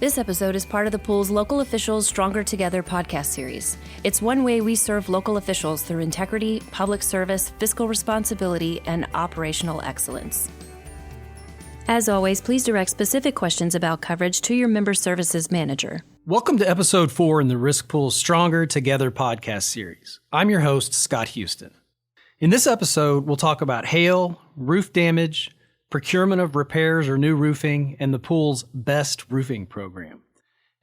This episode is part of the pool's Local Officials Stronger Together podcast series. It's one way we serve local officials through integrity, public service, fiscal responsibility, and operational excellence. As always, please direct specific questions about coverage to your member services manager. Welcome to episode 4 in the Risk Pool's Stronger Together podcast series. I'm your host, Scott Houston. In this episode, we'll talk about hail, roof damage, procurement of repairs or new roofing, and the pool's best roofing program.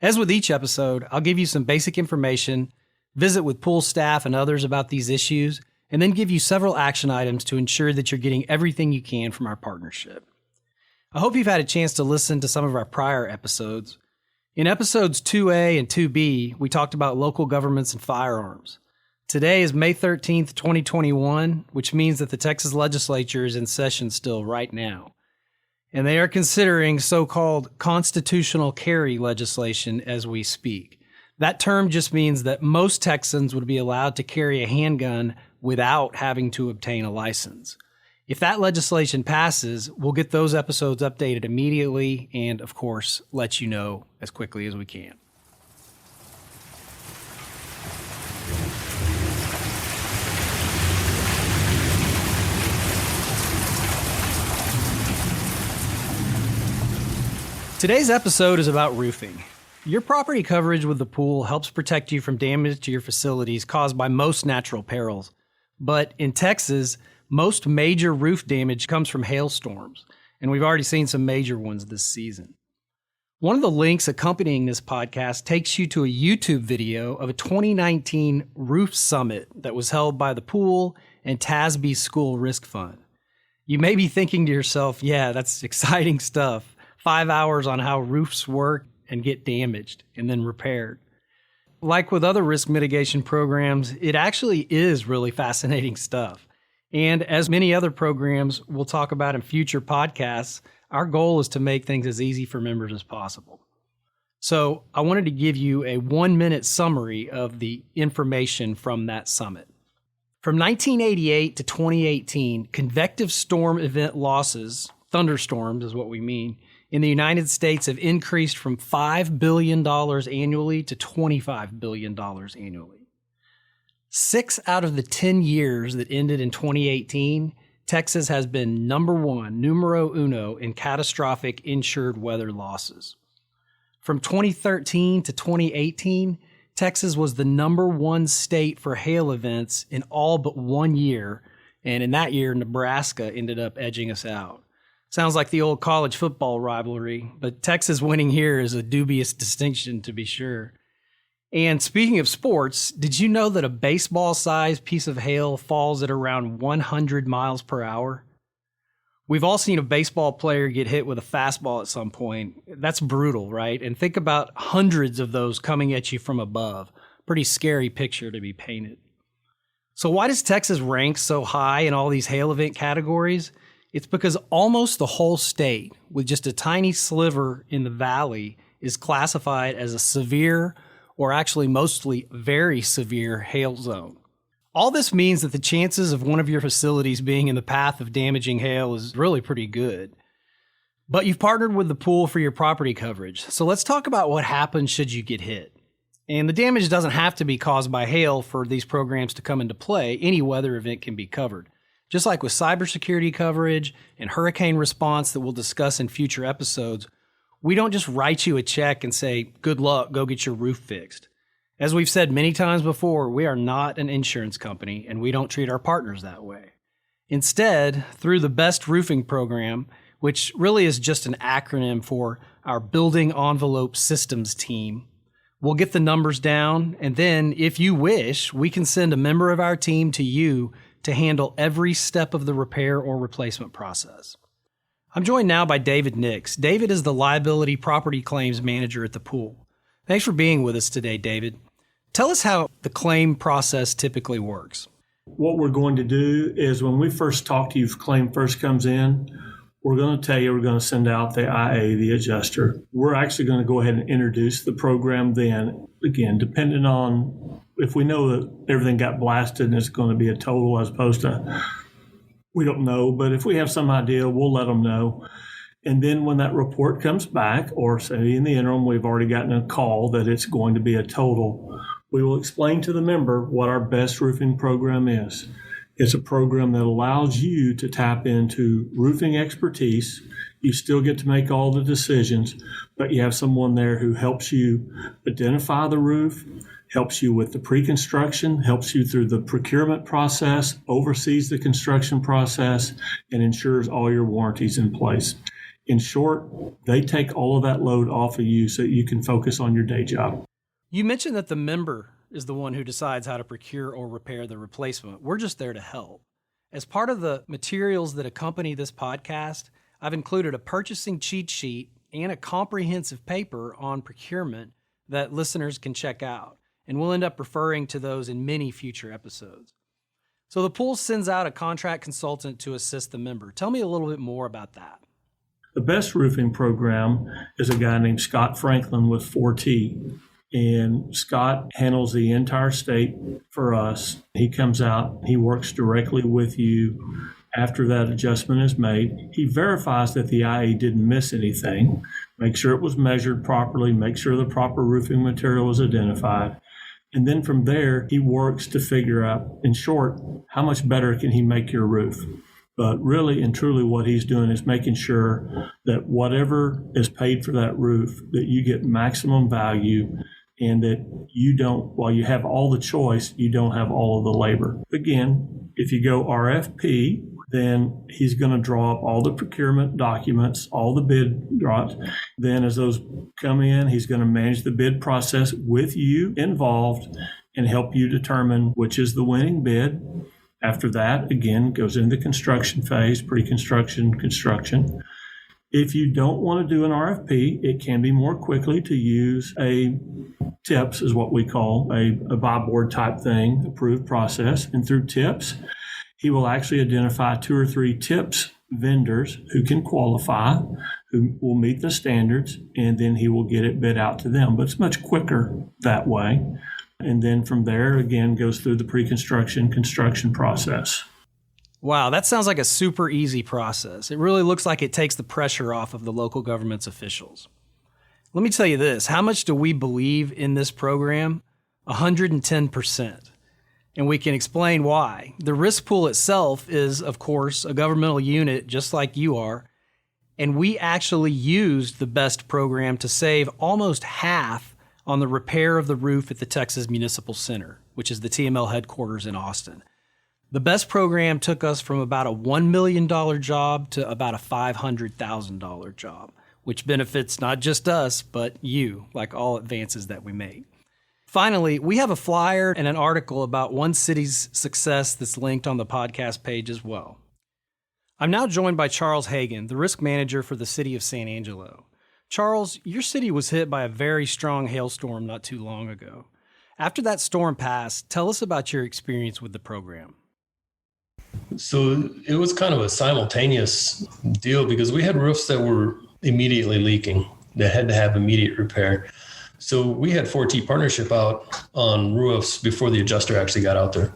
As with each episode, I'll give you some basic information, visit with pool staff and others about these issues, and then give you several action items to ensure that you're getting everything you can from our partnership. I hope you've had a chance to listen to some of our prior episodes. In episodes 2A and 2B, we talked about local governments and firearms. Today is May 13th, 2021, which means that the Texas legislature is in session still right now. And they are considering so-called constitutional carry legislation as we speak. That term just means that most Texans would be allowed to carry a handgun without having to obtain a license. If that legislation passes, we'll get those episodes updated immediately and, of course, let you know as quickly as we can. Today's episode is about roofing. Your property coverage with the pool helps protect you from damage to your facilities caused by most natural perils. But in Texas, most major roof damage comes from hailstorms, and we've already seen some major ones this season. One of the links accompanying this podcast takes you to a YouTube video of a 2019 roof summit that was held by the pool and TASB School Risk Fund. You may be thinking to yourself, yeah, that's exciting stuff. 5 hours on how roofs work and get damaged and then repaired. Like with other risk mitigation programs, it actually is really fascinating stuff. And as many other programs we'll talk about in future podcasts, our goal is to make things as easy for members as possible. So I wanted to give you a 1-minute summary of the information from that summit. From 1988 to 2018, convective storm event losses, thunderstorms is what we mean, in the United States have increased from $5 billion annually to $25 billion annually. 6 out of the 10 years that ended in 2018, Texas has been numero uno in catastrophic insured weather losses. From 2013 to 2018, Texas was the #1 state for hail events in all but 1 year, and in that year, Nebraska ended up edging us out. Sounds like the old college football rivalry, but Texas winning here is a dubious distinction to be sure. And speaking of sports, did you know that a baseball-sized piece of hail falls at around 100 miles per hour? We've all seen a baseball player get hit with a fastball at some point. That's brutal, right? And think about hundreds of those coming at you from above. Pretty scary picture to be painted. So why does Texas rank so high in all these hail event categories? It's because almost the whole state, with just a tiny sliver in the valley, is classified as a severe, or actually mostly very severe, hail zone. All this means that the chances of one of your facilities being in the path of damaging hail is really pretty good. But you've partnered with the pool for your property coverage, so let's talk about what happens should you get hit. And the damage doesn't have to be caused by hail for these programs to come into play. Any weather event can be covered. Just like with cybersecurity coverage and hurricane response that we'll discuss in future episodes, we don't just write you a check and say, good luck, go get your roof fixed. As we've said many times before, we are not an insurance company and we don't treat our partners that way. Instead, through the Best Roofing Program, which really is just an acronym for our Building Envelope Systems team, we'll get the numbers down, and then, if you wish, we can send a member of our team to you to handle every step of the repair or replacement process. I'm joined now by David Nix. David is the Liability Property Claims Manager at the pool. Thanks for being with us today, David. Tell us how the claim process typically works. What we're going to do is when we first talk to you, if claim first comes in, we're going to tell you we're going to send out the IA, the adjuster. We're actually going to go ahead and introduce the program then. Again, depending on if we know that everything got blasted and it's going to be a total as opposed to, we don't know. But if we have some idea, we'll let them know. And then when that report comes back, or say in the interim, we've already gotten a call that it's going to be a total, we will explain to the member what our best roofing program is. It's a program that allows you to tap into roofing expertise. You still get to make all the decisions, but you have someone there who helps you identify the roof, helps you with the pre-construction, helps you through the procurement process, oversees the construction process, and ensures all your warranties in place. In short, they take all of that load off of you so that you can focus on your day job. You mentioned that the member is the one who decides how to procure or repair the replacement. We're just there to help. As part of the materials that accompany this podcast, I've included a purchasing cheat sheet and a comprehensive paper on procurement that listeners can check out, and we'll end up referring to those in many future episodes. So the pool sends out a contract consultant to assist the member. Tell me a little bit more about that. The best roofing program is a guy named Scott Franklin with 4T. And Scott handles the entire state for us. He comes out, he works directly with you after that adjustment is made. He verifies that the IA didn't miss anything, make sure it was measured properly, make sure the proper roofing material was identified. And then from there, he works to figure out, in short, how much better can he make your roof. But really and truly what he's doing is making sure that whatever is paid for that roof, that you get maximum value and that you don't, while you have all the choice, you don't have all of the labor. Again, if you go RFP, then he's going to draw up all the procurement documents, all the bid drops. Then as those come in, he's going to manage the bid process with you involved and help you determine which is the winning bid. After that, again, goes into the construction phase, pre-construction, construction. If you don't want to do an RFP, it can be more quickly to use a TIPS, is what we call a buy board type thing, approved process. And through TIPS, he will actually identify 2 or 3 TIPS vendors who can qualify, who will meet the standards, and then he will get it bid out to them. But it's much quicker that way. And then from there, again, goes through the pre-construction, construction process. Wow, that sounds like a super easy process. It really looks like it takes the pressure off of the local government's officials. Let me tell you this, how much do we believe in this program? 110%. And we can explain why. The risk pool itself is, of course, a governmental unit just like you are. And we actually used the BEST program to save almost half on the repair of the roof at the Texas Municipal Center, which is the TML headquarters in Austin. The BEST program took us from about a $1 million job to about a $500,000 job, which benefits not just us, but you, like all advances that we make. Finally, we have a flyer and an article about one city's success that's linked on the podcast page as well. I'm now joined by Charles Hagan, the risk manager for the city of San Angelo. Charles, your city was hit by a very strong hailstorm not too long ago. After that storm passed, tell us about your experience with the program. So it was kind of a simultaneous deal because we had roofs that were immediately leaking that had to have immediate repair. So we had 4T partnership out on roofs before the adjuster actually got out there.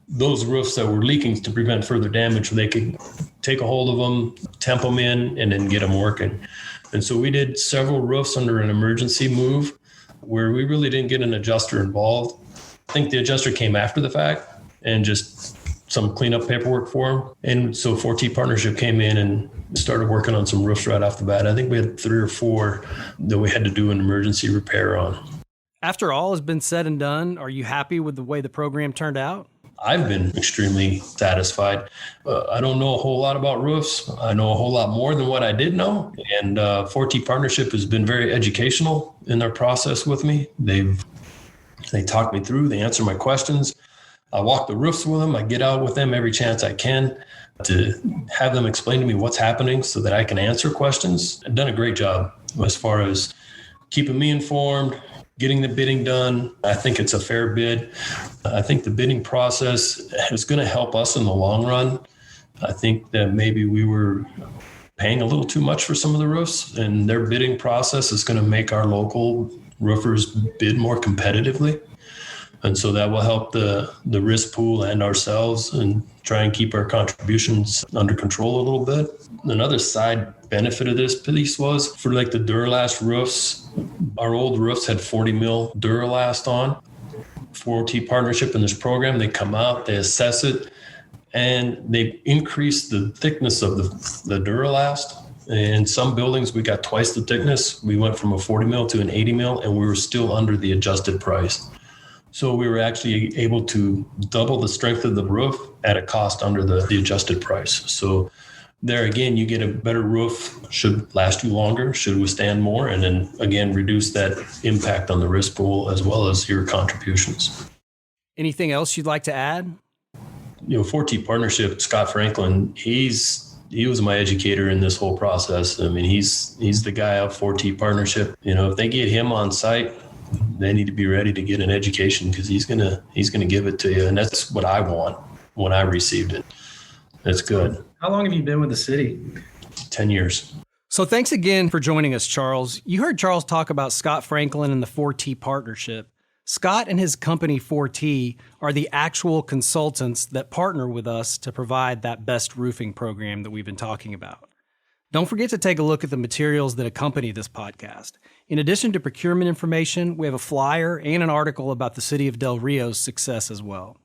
Those roofs that were leaking to prevent further damage, they could take a hold of them, temp them in, and then get them working. And so we did several roofs under an emergency move where we really didn't get an adjuster involved. I think the adjuster came after the fact and just some cleanup paperwork for him. And so 4T Partnership came in and started working on some roofs right off the bat. I think we had 3 or 4 that we had to do an emergency repair on. After all has been said and done, are you happy with the way the program turned out? I've been extremely satisfied. I don't know a whole lot about roofs. I know a whole lot more than what I did know. And 4T Partnership has been very educational in their process with me. They talk me through, they answer my questions. I walk the roofs with them. I get out with them every chance I can to have them explain to me what's happening so that I can answer questions. I've done a great job as far as keeping me informed, getting the bidding done. I think it's a fair bid. I think the bidding process is going to help us in the long run. I think that maybe we were paying a little too much for some of the roofs, and their bidding process is going to make our local roofers bid more competitively. And so that will help the risk pool and ourselves and try and keep our contributions under control a little bit. Another side benefit of this piece was for like the Duralast roofs. Our old roofs had 40 mil Duralast on. 4T partnership in this program, they come out, they assess it, and they increase the thickness of the Duralast. In some buildings, we got twice the thickness. We went from a 40 mil to an 80 mil, and we were still under the adjusted price. So we were actually able to double the strength of the roof at a cost under the adjusted price. So there again, you get a better roof, should last you longer, should withstand more, and then again, reduce that impact on the risk pool as well as your contributions. Anything else you'd like to add? 4T partnership, Scott Franklin, he was my educator in this whole process. I mean, he's the guy of 4T partnership. If they get him on site, they need to be ready to get an education because he's gonna give it to you, and that's what I want when I received it. That's good. How long have you been with the city? 10 years. So thanks again for joining us, Charles. You heard Charles talk about Scott Franklin and the 4T partnership. Scott and his company 4T are the actual consultants that partner with us to provide that best roofing program that we've been talking about. Don't forget to take a look at the materials that accompany this podcast. In addition to procurement information, we have a flyer and an article about the City of Del Rio's success as well.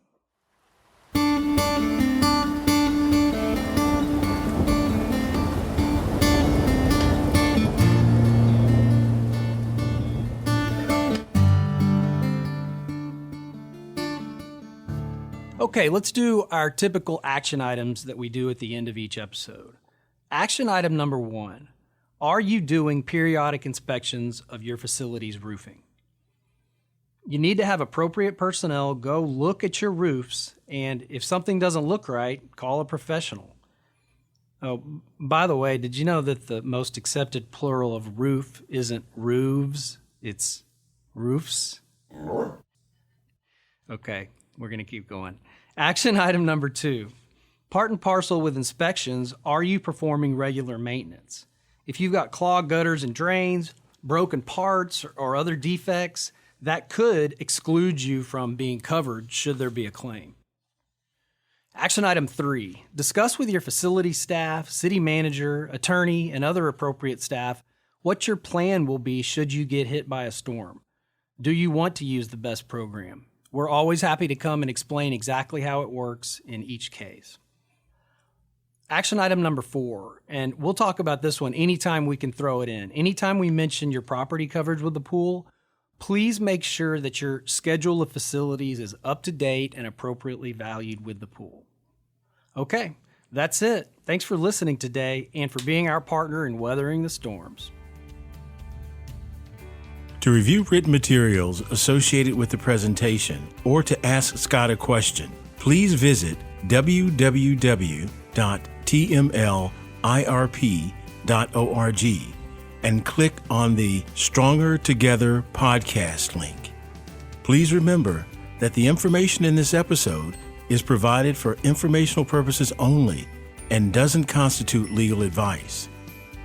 Okay, let's do our typical action items that we do at the end of each episode. Action item number 1, are you doing periodic inspections of your facility's roofing? You need to have appropriate personnel go look at your roofs, and if something doesn't look right, call a professional. Oh, by the way, did you know that the most accepted plural of roof isn't roofs, it's roofs? Okay, we're going to keep going. Action item number 2. Part and parcel with inspections, are you performing regular maintenance? If you've got clogged gutters and drains, broken parts, or other defects, that could exclude you from being covered should there be a claim. Action item 3. Discuss with your facility staff, city manager, attorney, and other appropriate staff what your plan will be should you get hit by a storm. Do you want to use the BEST program? We're always happy to come and explain exactly how it works in each case. Action item number 4, and we'll talk about this one anytime we can throw it in. Anytime we mention your property coverage with the pool, please make sure that your schedule of facilities is up to date and appropriately valued with the pool. Okay, that's it. Thanks for listening today and for being our partner in weathering the storms. To review written materials associated with the presentation or to ask Scott a question, please visit www.tmlirp.org and click on the Stronger Together podcast link. Please remember that the information in this episode is provided for informational purposes only and doesn't constitute legal advice.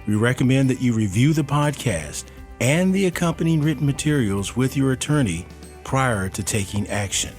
We recommend that you review the podcast and the accompanying written materials with your attorney prior to taking action.